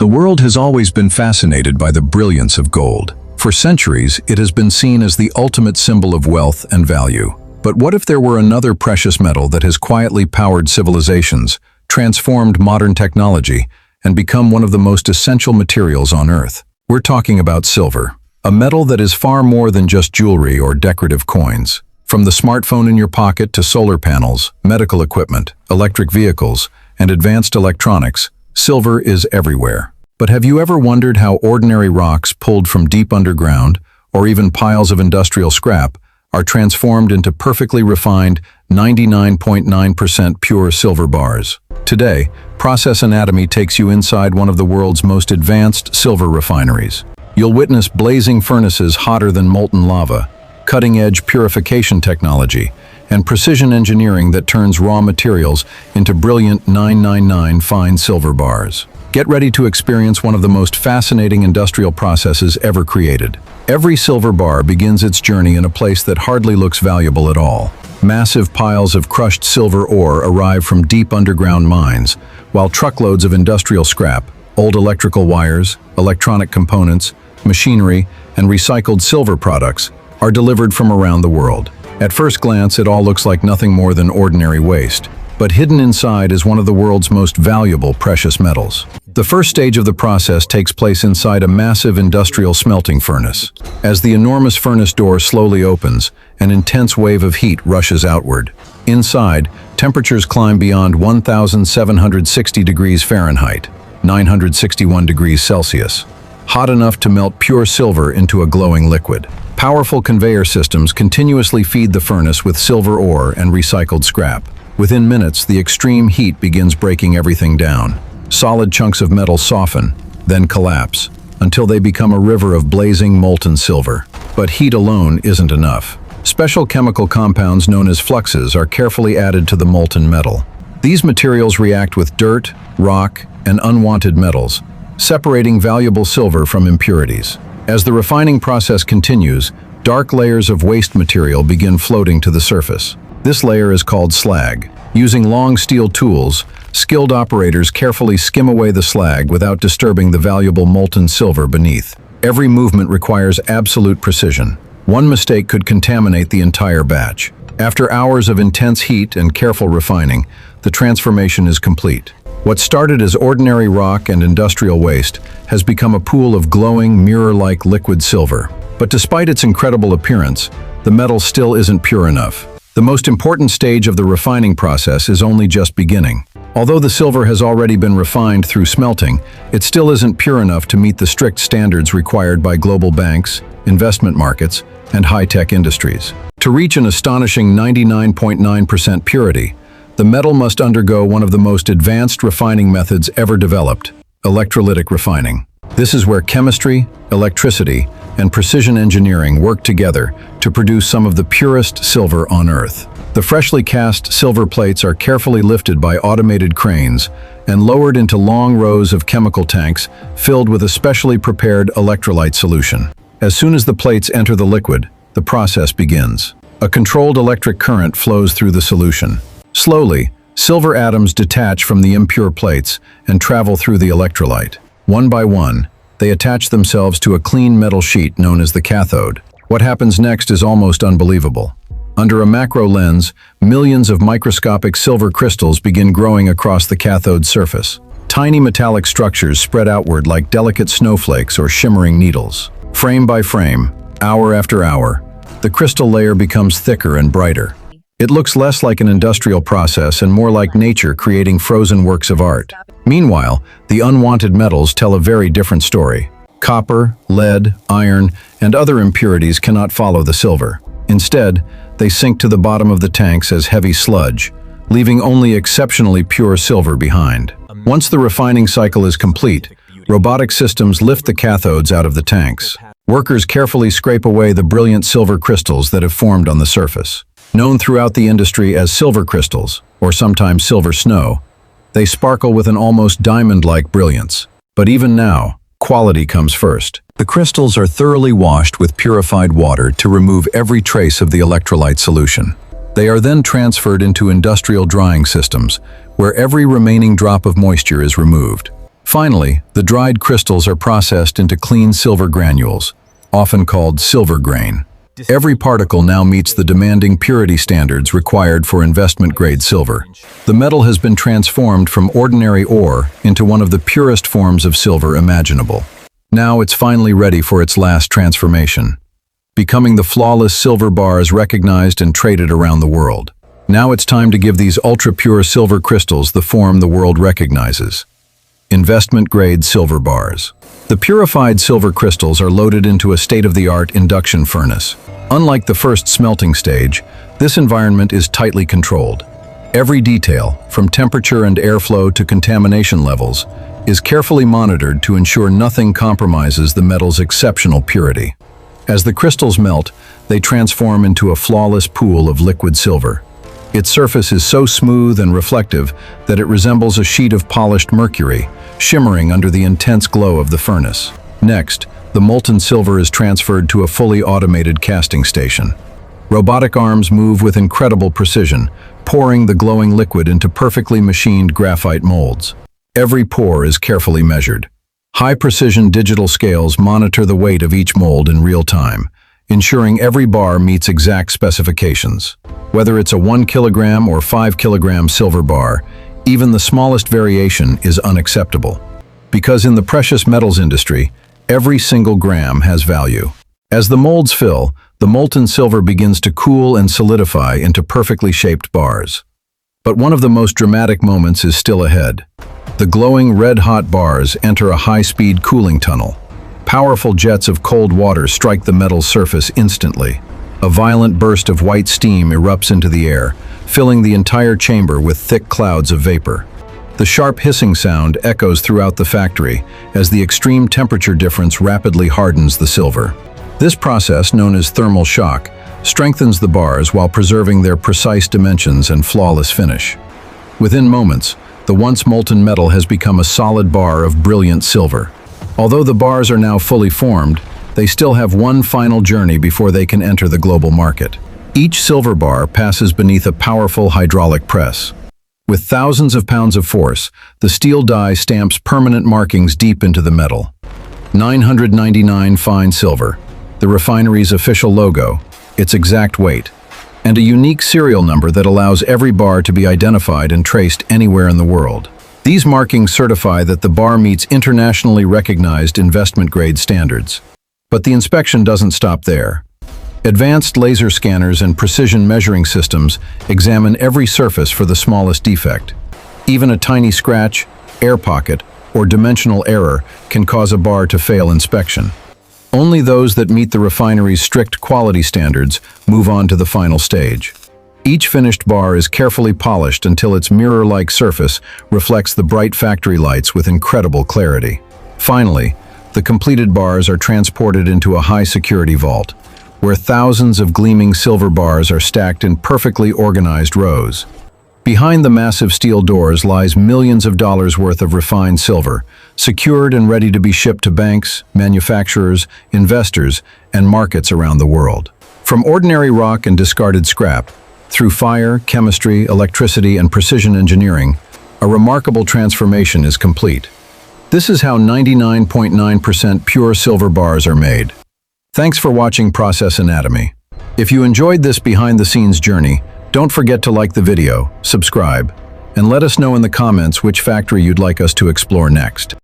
The world has always been fascinated by the brilliance of gold. For centuries, it has been seen as the ultimate symbol of wealth and value. But what if there were another precious metal that has quietly powered civilizations, transformed modern technology, and become one of the most essential materials on Earth? We're talking about silver, a metal that is far more than just jewelry or decorative coins. From the smartphone in your pocket to solar panels, medical equipment, electric vehicles, and advanced electronics, silver is everywhere. But have you ever wondered how ordinary rocks pulled from deep underground, or even piles of industrial scrap, are transformed into perfectly refined 99.9% pure silver bars? Today, Process Anatomy takes you inside one of the world's most advanced silver refineries. You'll witness blazing furnaces hotter than molten lava, cutting-edge purification technology, and precision engineering that turns raw materials into brilliant 999 fine silver bars. Get ready to experience one of the most fascinating industrial processes ever created. Every silver bar begins its journey in a place that hardly looks valuable at all. Massive piles of crushed silver ore arrive from deep underground mines, while truckloads of industrial scrap, old electrical wires, electronic components, machinery, and recycled silver products are delivered from around the world. At first glance, it all looks like nothing more than ordinary waste, but hidden inside is one of the world's most valuable precious metals. The first stage of the process takes place inside a massive industrial smelting furnace. As the enormous furnace door slowly opens, an intense wave of heat rushes outward. Inside, temperatures climb beyond 1,760 degrees Fahrenheit, 961 degrees Celsius, hot enough to melt pure silver into a glowing liquid. Powerful conveyor systems continuously feed the furnace with silver ore and recycled scrap. Within minutes, the extreme heat begins breaking everything down. Solid chunks of metal soften, then collapse, until they become a river of blazing molten silver. But heat alone isn't enough. Special chemical compounds known as fluxes are carefully added to the molten metal. These materials react with dirt, rock, and unwanted metals, separating valuable silver from impurities. As the refining process continues, dark layers of waste material begin floating to the surface. This layer is called slag. Using long steel tools, skilled operators carefully skim away the slag without disturbing the valuable molten silver beneath. Every movement requires absolute precision. One mistake could contaminate the entire batch. After hours of intense heat and careful refining, the transformation is complete. What started as ordinary rock and industrial waste has become a pool of glowing, mirror-like liquid silver. But despite its incredible appearance, the metal still isn't pure enough. The most important stage of the refining process is only just beginning. Although the silver has already been refined through smelting, it still isn't pure enough to meet the strict standards required by global banks, investment markets, and high-tech industries. To reach an astonishing 99.9% purity, the metal must undergo one of the most advanced refining methods ever developed, electrolytic refining. This is where chemistry, electricity, and precision engineering work together to produce some of the purest silver on Earth. The freshly cast silver plates are carefully lifted by automated cranes and lowered into long rows of chemical tanks filled with a specially prepared electrolyte solution. As soon as the plates enter the liquid, the process begins. A controlled electric current flows through the solution. Slowly, silver atoms detach from the impure plates and travel through the electrolyte. One by one, they attach themselves to a clean metal sheet known as the cathode. What happens next is almost unbelievable. Under a macro lens, millions of microscopic silver crystals begin growing across the cathode's surface. Tiny metallic structures spread outward like delicate snowflakes or shimmering needles. Frame by frame, hour after hour, the crystal layer becomes thicker and brighter. It looks less like an industrial process and more like nature creating frozen works of art. Meanwhile, the unwanted metals tell a very different story. Copper, lead, iron, and other impurities cannot follow the silver. Instead, they sink to the bottom of the tanks as heavy sludge, leaving only exceptionally pure silver behind. Once the refining cycle is complete, robotic systems lift the cathodes out of the tanks. Workers carefully scrape away the brilliant silver crystals that have formed on the surface. Known throughout the industry as silver crystals, or sometimes silver snow, they sparkle with an almost diamond-like brilliance. But even now, quality comes first. The crystals are thoroughly washed with purified water to remove every trace of the electrolyte solution. They are then transferred into industrial drying systems, where every remaining drop of moisture is removed. Finally, the dried crystals are processed into clean silver granules, often called silver grain. Every particle now meets the demanding purity standards required for investment-grade silver. The metal has been transformed from ordinary ore into one of the purest forms of silver imaginable. Now it's finally ready for its last transformation, becoming the flawless silver bars recognized and traded around the world. Now it's time to give these ultra-pure silver crystals the form the world recognizes. Investment-grade silver bars. The purified silver crystals are loaded into a state-of-the-art induction furnace. Unlike the first smelting stage, this environment is tightly controlled. Every detail, from temperature and airflow to contamination levels, is carefully monitored to ensure nothing compromises the metal's exceptional purity. As the crystals melt, they transform into a flawless pool of liquid silver. Its surface is so smooth and reflective that it resembles a sheet of polished mercury, shimmering under the intense glow of the furnace. Next, the molten silver is transferred to a fully automated casting station. Robotic arms move with incredible precision, pouring the glowing liquid into perfectly machined graphite molds. Every pour is carefully measured. High-precision digital scales monitor the weight of each mold in real time, ensuring every bar meets exact specifications. Whether it's a 1 kilogram or 5 kilogram silver bar, even the smallest variation is unacceptable. Because in the precious metals industry, every single gram has value. As the molds fill, the molten silver begins to cool and solidify into perfectly shaped bars. But one of the most dramatic moments is still ahead. The glowing red-hot bars enter a high-speed cooling tunnel. Powerful jets of cold water strike the metal's surface instantly. A violent burst of white steam erupts into the air, filling the entire chamber with thick clouds of vapor. The sharp hissing sound echoes throughout the factory as the extreme temperature difference rapidly hardens the silver. This process, known as thermal shock, strengthens the bars while preserving their precise dimensions and flawless finish. Within moments, the once molten metal has become a solid bar of brilliant silver. Although the bars are now fully formed, they still have one final journey before they can enter the global market. Each silver bar passes beneath a powerful hydraulic press. With thousands of pounds of force, the steel die stamps permanent markings deep into the metal. 999 fine silver, the refinery's official logo, its exact weight, and a unique serial number that allows every bar to be identified and traced anywhere in the world. These markings certify that the bar meets internationally recognized investment-grade standards. But the inspection doesn't stop there. Advanced laser scanners and precision measuring systems examine every surface for the smallest defect. Even a tiny scratch, air pocket, or dimensional error can cause a bar to fail inspection. Only those that meet the refinery's strict quality standards move on to the final stage. Each finished bar is carefully polished until its mirror-like surface reflects the bright factory lights with incredible clarity. Finally, the completed bars are transported into a high-security vault, where thousands of gleaming silver bars are stacked in perfectly organized rows. Behind the massive steel doors lies millions of dollars worth of refined silver, secured and ready to be shipped to banks, manufacturers, investors, and markets around the world. From ordinary rock and discarded scrap, through fire, chemistry, electricity, and precision engineering, a remarkable transformation is complete. This is how 99.9% pure silver bars are made. Thanks for watching Process Anatomy. If you enjoyed this behind-the-scenes journey, don't forget to like the video, subscribe, and let us know in the comments which factory you'd like us to explore next.